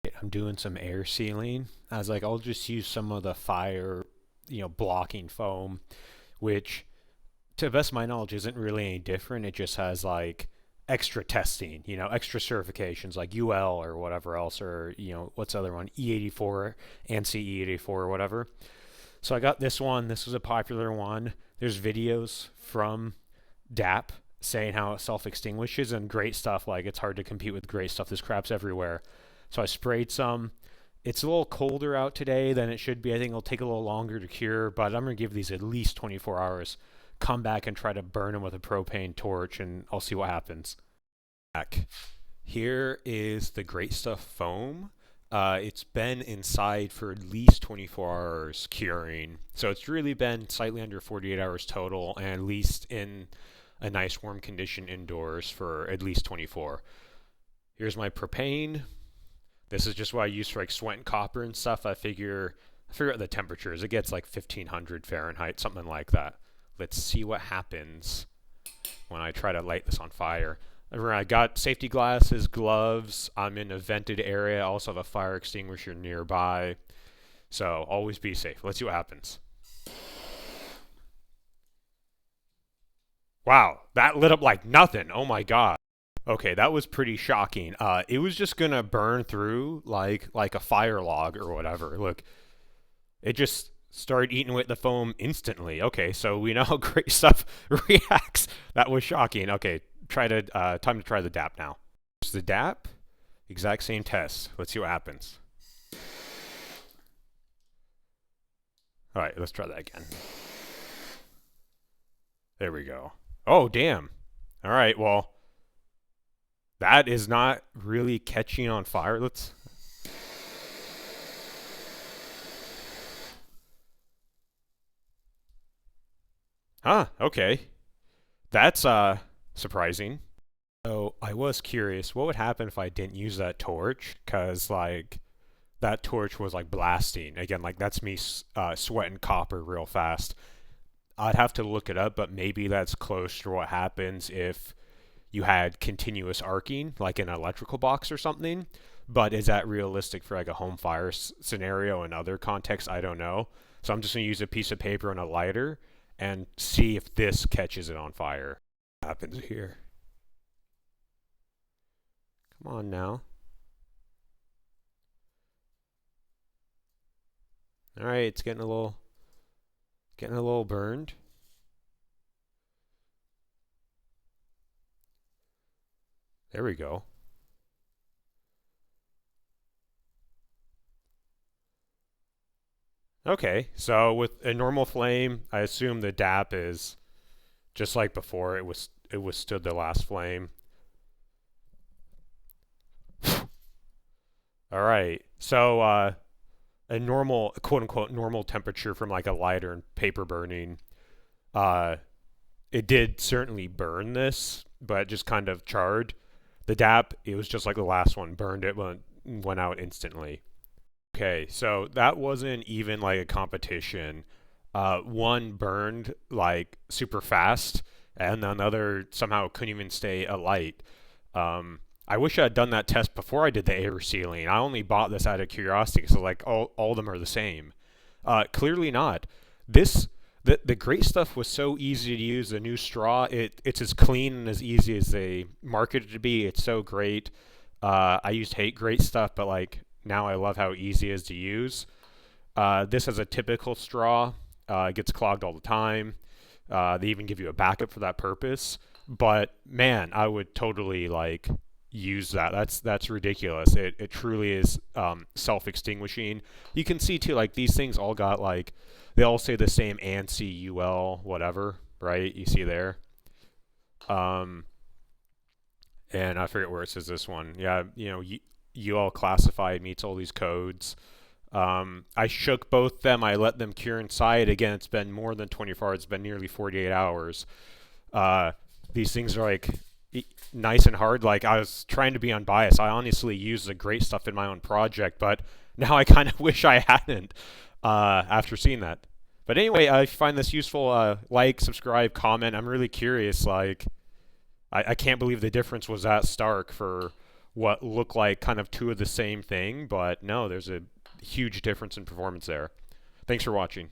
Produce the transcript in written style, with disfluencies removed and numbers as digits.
I'm doing some air sealing. I was like, I'll just use some of the fire, blocking foam, which, to the best of my knowledge, isn't really any different. It just has like extra testing, extra certifications like UL or whatever else, or what's the other one, E84 and CE84 or whatever. So I got this one. This was a popular one. There's videos from DAP saying how it self-extinguishes and great stuff. Like it's hard to compete with great stuff. This crap's everywhere. So I sprayed some. It's a little colder out today than it should be. I think it'll take a little longer to cure, but I'm going to give these at least 24 hours. Come back and try to burn them with a propane torch, and I'll see what happens. Back. Here is the Great Stuff foam. It's been inside for at least 24 hours curing. So it's really been slightly under 48 hours total, and at least in a nice warm condition indoors for at least 24. Here's my propane. This is just what I use for like sweat and copper and stuff. I figure out the temperatures. It gets like 1500 Fahrenheit, something like that. Let's see what happens when I try to light this on fire. I got safety glasses, gloves. I'm in a vented area. I also have a fire extinguisher nearby. So always be safe. Let's see what happens. Wow, that lit up like nothing. Oh my god. Okay, that was pretty shocking. It was just gonna burn through like a fire log or whatever. Look, it just started eating with the foam instantly. Okay, so we know how great stuff reacts. That was shocking. Okay, time to try the DAP now. Here's the DAP, exact same test. Let's see what happens. All right, let's try that again. There we go. Oh, damn. All right, well, that is not really catching on fire. Let's. Huh, okay. That's surprising. So I was curious, what would happen if I didn't use that torch? Cause like that torch was like blasting. Again, like that's me sweating copper real fast. I'd have to look it up, but maybe that's close to what happens if you had continuous arcing, like an electrical box or something. But is that realistic for like a home fire scenario in other contexts? I don't know. So I'm just gonna use a piece of paper and a lighter and see if this catches it on fire. What happens here? Come on now. All right, it's getting a little burned. There we go. Okay, so with a normal flame, I assume the DAP is just like before. It withstood the last flame. All right, so a normal, quote unquote, normal temperature from like a lighter and paper burning. Uh, it did certainly burn this, but just kind of charred. The DAP, it was just like the last one, burned it, went out instantly. Okay, so that wasn't even like a competition. One burned like super fast, and another somehow couldn't even stay alight. I wish I had done that test before I did the air sealing. I only bought this out of curiosity, so like all of them are the same. Clearly not. This the great stuff was so easy to use. The new straw, it's as clean and as easy as they marketed it to be. It's so great. I used hate great stuff, but like now I love how easy it is to use. This is a typical straw. It gets clogged all the time. They even give you a backup for that purpose. But man, I would totally like use that. That's ridiculous. It truly is self-extinguishing. You can see too, like these things all got like they all say the same ANSI UL whatever, right? You see there. Um, and I forget where it says this one. Yeah, UL classified meets all these codes. I shook both them. I let them cure inside. Again, it's been more than 24 hours. It's been nearly 48 hours. Uh, these things are like nice and hard. Like I was trying to be unbiased. I honestly used the great stuff in my own project, but now I kind of wish I hadn't after seeing that. But anyway, I find this useful. Like, subscribe, comment. I'm really curious. Like, I can't believe the difference was that stark for what look like kind of two of the same thing, but no, there's a huge difference in performance there. Thanks for watching.